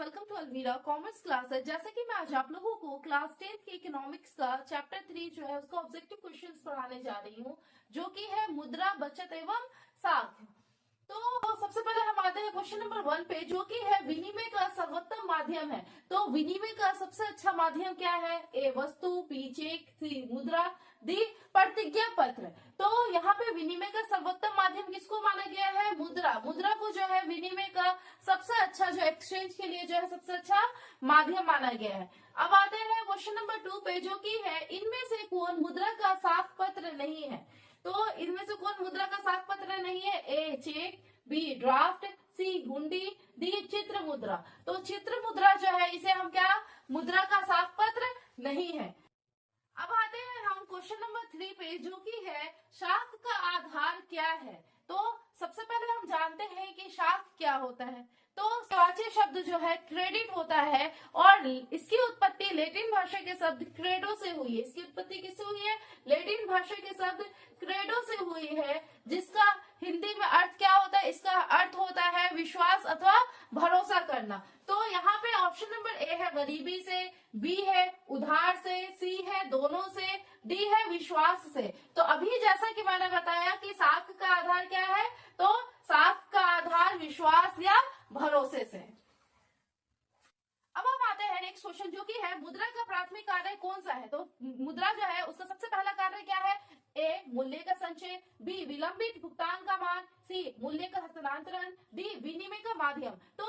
Welcome to Alveera commerce classes. जैसे कि मैं आज आप लोगों को क्लास 10th के इकोनॉमिक्स का चैप्टर 3 जो है उसका ऑब्जेक्टिव क्वेश्चंस पढ़ाने जा रही हूँ, जो कि है मुद्रा, बचत एवं साख। तो सबसे पहले हम आते हैं क्वेश्चन नंबर 1 पे, जो कि है विनिमय का सर्वोत्तम माध्यम है। तो विनिमय का सबसे अच्छा माध्यम क्या है? ए वस्तु, बी चेक, सी मुद्रा, डी प्रतिज्ञा पत्र। तो यहाँ पे विनिमय का सर्वोत्तम माध्यम किसको माना गया है? मुद्रा। मुद्रा को जो है विनिमय का सबसे अच्छा, जो एक्सचेंज के लिए जो है सबसे अच्छा माध्यम माना गया है। अब आते हैं क्वेश्चन नंबर 2 पे, जो कि है इनमें से कौन मुद्रा का साख पत्र नहीं है? तो इनमें से कौन मुद्रा का साख पत्र नहीं है? ए चेक, बी ड्राफ्ट, सी हुंडी, डी चित्र मुद्रा। तो चित्र मुद्रा जो है इसे हम क्या, मुद्रा का साख पत्र नहीं है। अब आते हैं हम क्वेश्चन नंबर 3 पे, जो कि है साख का आधार क्या है? तो सबसे पहले हम जानते हैं कि साख क्या होता है। तो वाच्य शब्द जो है क्रेडिट होता है और इसकी उत्पत्ति लैटिन भाषा के शब्द क्रेडो से हुई है। इसकी उत्पत्ति किससे हुई है? लैटिन भाषा के शब्द क्रेडो से हुई है, जिसका हिंदी में अर्थ क्या होता है? इसका अर्थ होता है विश्वास अथवा भरोसा करना। तो यहाँ पे ऑप्शन नंबर ए है गरीबी से, बी है उधार से, सी है दोनों से, डी है विश्वास से। तो अभी जैसा कि मैंने बताया कि साख का आधार क्या है, तो साख का आधार विश्वास या भरोसे से। अब हम आते हैं नेक्स्ट क्वेश्चन, जो कि है मुद्रा का प्राथमिक कार्य कौन सा है? तो मुद्रा जो है उसका सबसे पहला कार्य क्या है? ए मूल्य का संचय, बी विलंबित भुगतान का मान, सी मूल्य का हस्तांतरण, डी विनिमय का माध्यम। तो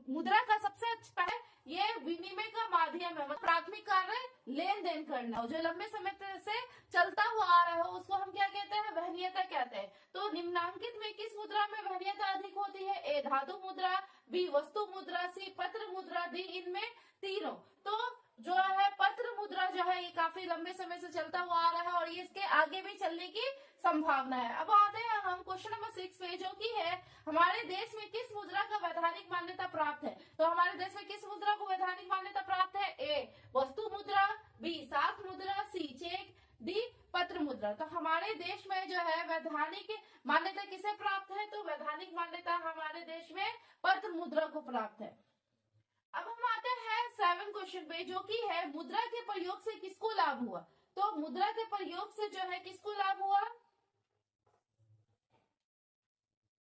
मुद्रा का सबसे अच्छा है ये विनिमय का माध्यम है। मतलब प्राथमिक कार्य लेन देन करना, जो लंबे समय से चलता हुआ आ रहा है उसको हम क्या कहते हैं? वहनीयता कहते हैं। तो निम्नांकित में किस मुद्रा में वहनीयता अधिक होती है? ए धातु मुद्रा, बी वस्तु मुद्रा, सी पत्र मुद्रा, डी इनमें तीनों। तो जो है पत्र मुद्रा जो है ये काफी लंबे समय से चलता हुआ आ रहा है और ये इसके आगे भी चलने की संभावना है। अब आते हैं हम क्वेश्चन नंबर 6 पे, जो कि है हमारे देश में किस मुद्रा का वैधानिक मान्यता प्राप्त है? तो हमारे देश में किस मुद्रा को वैधानिक मान्यता प्राप्त है? ए वस्तु मुद्रा, बी साख मुद्रा, सी चेक, डी पत्र मुद्रा। तो हमारे देश में जो है वैधानिक मान्यता किसे प्राप्त है? तो वैधानिक मान्यता हमारे देश में पत्र मुद्रा को प्राप्त है। अब हम आते हैं 7 क्वेश्चन पे, जो कि है मुद्रा के प्रयोग से किसको लाभ हुआ? तो मुद्रा के प्रयोग से जो है किसको लाभ हुआ?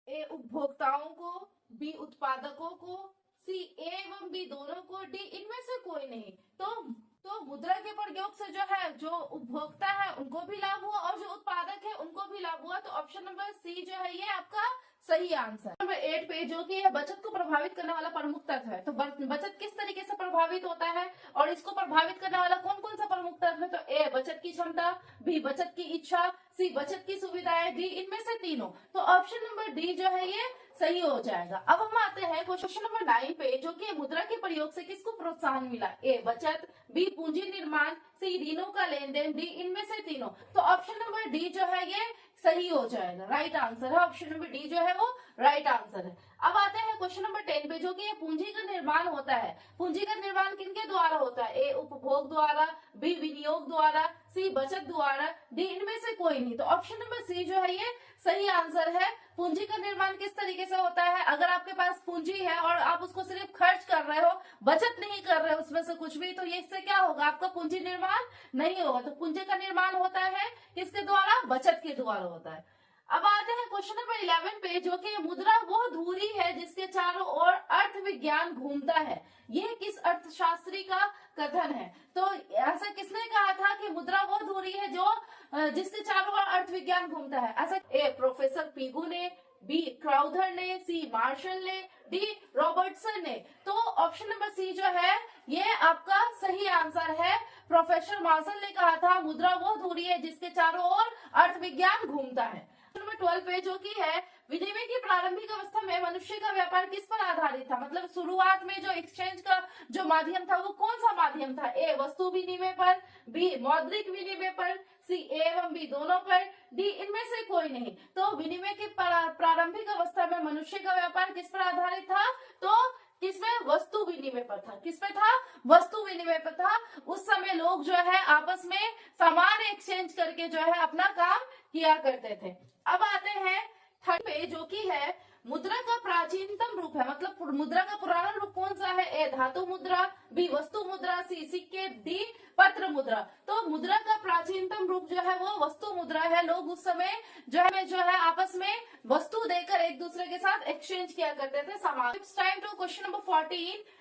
ए उपभोक्ताओं को, बी उत्पादकों को, सी ए एवं बी दोनों को, डी इनमें से कोई नहीं। तो मुद्रा के प्रयोग से जो है जो उपभोक्ता है उनको भी लाभ हुआ और जो उत्पादक है उनको भी लाभ हुआ। तो ऑप्शन नंबर सी जो है ये आपका सही आंसर। नंबर 8 पे, जो कि है बचत को प्रभावित करने वाला प्रमुख तत्व है। तो बचत किस तरीके से प्रभावित होता है और इसको प्रभावित करने वाला कौन कौन सा प्रमुख तत्व है? तो ए बचत की क्षमता, बी बचत की इच्छा, सी बचत की सुविधाएं, डी इनमें से तीनों। तो ऑप्शन नंबर डी जो है ये सही हो जाएगा। अब हम आते हैं क्वेश्चन नंबर 9 पे, जो कि मुद्रा के प्रयोग से किसको प्रोत्साहन मिला? ए बचत, बी पूंजी निर्माण, सी ऋणों का लेन देन, डी इनमें से तीनों। तो ऑप्शन नंबर डी जो है ये सही हो जाएगा, राइट आंसर है। ऑप्शन नंबर डी जो है वो राइट आंसर है। अब आते हैं क्वेश्चन नंबर 10 पे, जो कि ये पूंजी का निर्माण होता है। पूंजी का निर्माण किनके द्वारा होता है? ए उपभोग द्वारा, बी विनियोग द्वारा, सी बचत द्वारा, डी इनमें से कोई नहीं। तो ऑप्शन नंबर सी जो है ये सही आंसर है। पूंजी का निर्माण किस तरीके से होता है? अगर आपके पास पूंजी है और आप उसको सिर्फ खर्च कर रहे हो, बचत नहीं कर रहे हो उसमें से कुछ भी, तो ये इससे क्या होगा? आपका पूंजी निर्माण नहीं होगा। तो पूंजी का निर्माण होता है किसके द्वारा? बचत के द्वारा होता है। अब आते हैं क्वेश्चन नंबर 11 पे, जो कि मुद्रा वो धुरी है जिसके चारों ओर अर्थ विज्ञान घूमता है। यह किस अर्थशास्त्री का कथन है? तो ऐसा किसने कहा था कि मुद्रा वो धुरी है जो जिसके चारों ओर अर्थ विज्ञान घूमता है? ऐसा ए प्रोफेसर पीगू ने, बी क्राउथर ने, सी मार्शल ने, डी रॉबर्टसन ने। तो ऑप्शन नंबर सी जो है ये आपका सही आंसर है। प्रोफेसर मार्शल ने कहा था मुद्रा वो धुरी है जिसके चारों ओर अर्थ विज्ञान घूमता है। नंबर 12 पे, जो कि है विनिमय की प्रारंभिक अवस्था में मनुष्य का व्यापार किस पर आधारित था? मतलब शुरुआत में जो एक्सचेंज का जो माध्यम था वो कौन सा माध्यम था? ए वस्तु विनिमय पर, बी मौद्रिक विनिमय पर, सी ए एवं बी दोनों पर, डी इनमें से कोई नहीं। तो विनिमय की प्रारंभिक अवस्था में मनुष्य का व्यापार किस पर आधारित था? तो किसमें? वस्तु विनिमय पर था। किस पे था? वस्तु विनिमय पर था। उस समय लोग जो है आपस में सामान एक्सचेंज करके जो है अपना काम किया करते थे। अब आते हैं 3rd पे, जो कि है मुद्रा का प्राचीनतम रूप है। मतलब मुद्रा का पुराना रूप कौन सा है? ए धातु मुद्रा, बी वस्तु मुद्रा, सी सिक्के, डी पत्र मुद्रा। तो मुद्रा का प्राचीनतम रूप जो है वो वस्तु मुद्रा है। लोग उस समय जो है आपस में वस्तु देकर एक दूसरे के साथ एक्सचेंज किया करते थे सामान। Time to question number 14।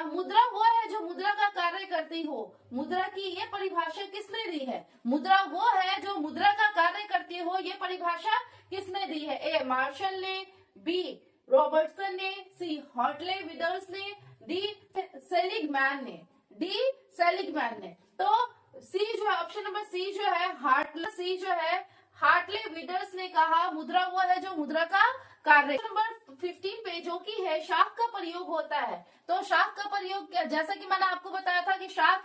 मुद्रा वो है जो मुद्रा का कार्य करती हो। मुद्रा की ये परिभाषा किसने दी है? मुद्रा वो है जो मुद्रा का कार्य करती हो, ये परिभाषा किसने दी है? ए मार्शल ने, बी रॉबर्टसन ने, सी हॉटले विदर्स ने, डी सेलिगमैन ने। डी सेलिगमैन ने। तो सी जो है ऑप्शन नंबर सी जो है हार्टले विदर्स ने कहा मुद्रा वो है जो मुद्रा का कार्य। नंबर 15 पे जो कि है शाख का प्रयोग होता है। तो शाख का प्रयोग जैसा कि मैंने आपको बताया था कि शाख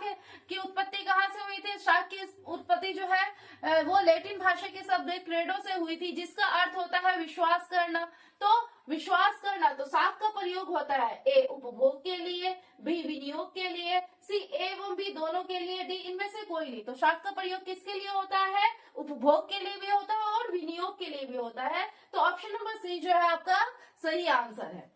की उत्पत्ति कहाँ से हुई थी? शाख की उत्पत्ति जो है वो लैटिन भाषा के शब्द क्रेडो से हुई थी, जिसका अर्थ होता है विश्वास करना। तो विश्वास करना, तो शाख का प्रयोग होता है ए उपभोग के लिए, बी विनियोग के लिए, सी ए एवं बी दोनों के लिए, डी इनमें से कोई नहीं। तो शाख का प्रयोग किसके लिए होता है? उपभोग के लिए भी होता है और विनियोग के लिए भी होता है। तो ऑप्शन नंबर सी जो है आपका सही आंसर है।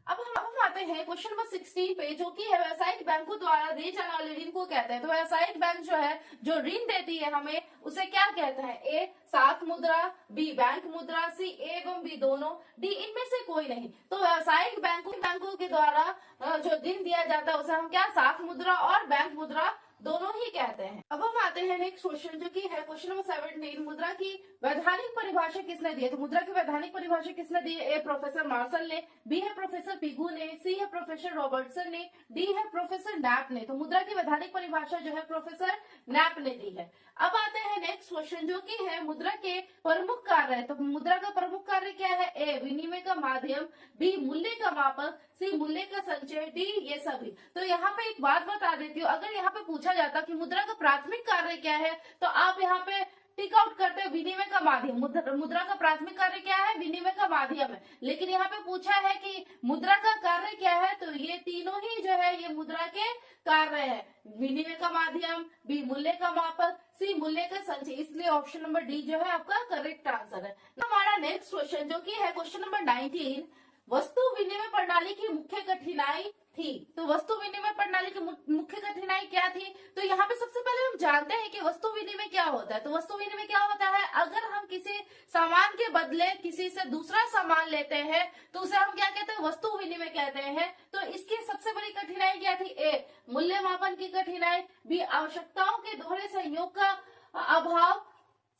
अब हम आते हैं क्वेश्चन नंबर 16 पे, जो कि है व्यावसायिक बैंकों द्वारा दिए जाने वाले ऋण को कहते हैं। तो व्यावसायिक बैंक जो है जो ऋण देती है हमें, उसे क्या कहते हैं? ए साख मुद्रा, बी बैंक मुद्रा, सी ए एवं बी दोनों, डी इनमें से कोई नहीं। तो व्यावसायिक बैंकों के द्वारा जो ऋण दिया जाता है उसे हम क्या साख मुद्रा और बैंक मुद्रा दोनों ही कहते हैं। अब हम आते हैं नेक्स्ट क्वेश्चन, जो कि है क्वेश्चन नंबर 17। मुद्रा की वैधानिक परिभाषा किसने दी है? तो मुद्रा की वैधानिक परिभाषा किसने दी है? ए प्रोफेसर मार्शल ने, बी है प्रोफेसर पिगू ने, सी है प्रोफेसर रॉबर्टसन ने, डी है प्रोफेसर नैप ने। तो मुद्रा की वैधानिक परिभाषा जो है प्रोफेसर नैप ने दी है। अब आते हैं नेक्स्ट क्वेश्चन, जो कि है मुद्रा के प्रमुख कार्य। तो मुद्रा का प्रमुख कार्य क्या है? ए विनिमय का माध्यम, बी मूल्य का मापक, सी मूल्य का संचय, डी ये सभी। तो यहाँ पे एक बात बता देती हूँ, अगर यहाँ पे पूछा जाता कि मुद्रा का प्राथमिक कार्य क्या है, तो आप यहाँ पे टिक आउट करते हैं विनिमय का माध्यम। मुद्रा का प्राथमिक कार्य क्या है? विनिमय का माध्यम है। लेकिन यहाँ पे पूछा है कि मुद्रा का कार्य क्या है, तो ये तीनों ही जो है ये मुद्रा के कार्य है। विनिमय का माध्यम, बी मूल्य का मापक, सी मूल्य का संचय। इसलिए ऑप्शन नंबर डी जो है आपका करेक्ट आंसर है। हमारा नेक्स्ट क्वेश्चन, जो कि है क्वेश्चन नंबर 19। वस्तु विनिमय प्रणाली की मुख्य कठिनाई थी। तो वस्तु विनिमय प्रणाली की मुख्य कठिनाई क्या थी? तो यहाँ पे सबसे पहले हम जानते हैं कि वस्तु विनिमय क्या होता है। तो वस्तु विनिमय क्या होता है? अगर हम किसी सामान के बदले किसी से दूसरा सामान लेते हैं तो उसे हम क्या कहते हैं? वस्तु विनिमय कहते हैं। तो इसकी सबसे बड़ी कठिनाई क्या थी? ए मूल्य मापन की कठिनाई, बी आवश्यकताओं के दोहरे संयोग का अभाव,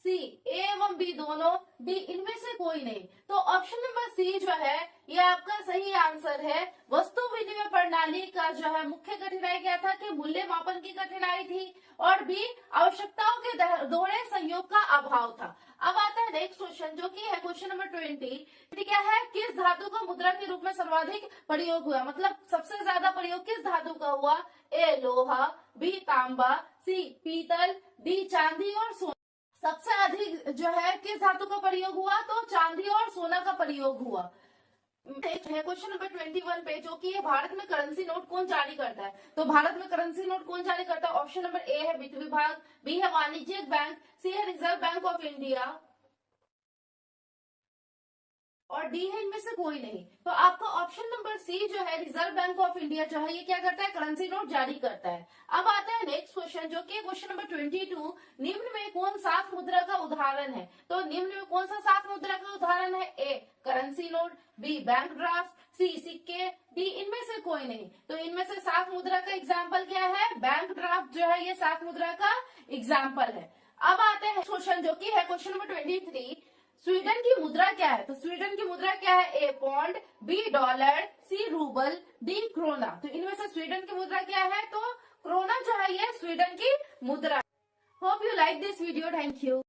सी ए एवं बी दोनों, डी इनमें से कोई नहीं। तो ऑप्शन नंबर सी जो है ये आपका सही आंसर है। वस्तु विनिमय प्रणाली का जो है मुख्य कठिनाई क्या था? कि मूल्य मापन की कठिनाई थी, और बी आवश्यकताओं के दोहरे संयोग का अभाव था। अब आता है नेक्स्ट क्वेश्चन, जो कि है क्वेश्चन नंबर 20। क्या है? किस धातु का मुद्रा के रूप में सर्वाधिक प्रयोग हुआ? मतलब सबसे ज्यादा प्रयोग किस धातु का हुआ? ए लोहा, बी तांबा, सी पीतल, डी चांदी और सोना। सबसे अधिक जो है किस धातु का प्रयोग हुआ? तो चांदी और सोना का प्रयोग हुआ। क्वेश्चन नंबर 21 पे, जो कि भारत में करेंसी नोट कौन जारी करता है? तो भारत में करेंसी नोट कौन जारी करता है? ऑप्शन नंबर ए है वित्त विभाग, बी है वाणिज्यिक बैंक, सी है रिजर्व बैंक ऑफ इंडिया, और डी है इनमें से कोई नहीं। तो आपका ऑप्शन नंबर सी जो है रिजर्व बैंक ऑफ इंडिया जो है ये क्या करता है? करेंसी नोट जारी करता है। अब आता है नेक्स्ट क्वेश्चन, जो कि क्वेश्चन नंबर 22। निम्न में कौन साख मुद्रा का उदाहरण है? तो निम्न में कौन सा साख मुद्रा का उदाहरण है? A currency note, B bank draft, C सिक्के, डी इनमें से कोई नहीं। तो इनमें से साख मुद्रा का एग्जाम्पल क्या है? बैंक ड्राफ्ट जो है ये साख मुद्रा का एग्जाम्पल है। अब आते हैं क्वेश्चन, जो कि है क्वेश्चन नंबर 23। स्वीडन की मुद्रा क्या है? तो स्वीडन की मुद्रा क्या है? A pound, B dollar, C rouble, D krona. तो इनमें से स्वीडन की मुद्रा क्या है? तो क्रोना जो है ये स्वीडन की मुद्रा। Hope you like this video. Thank you.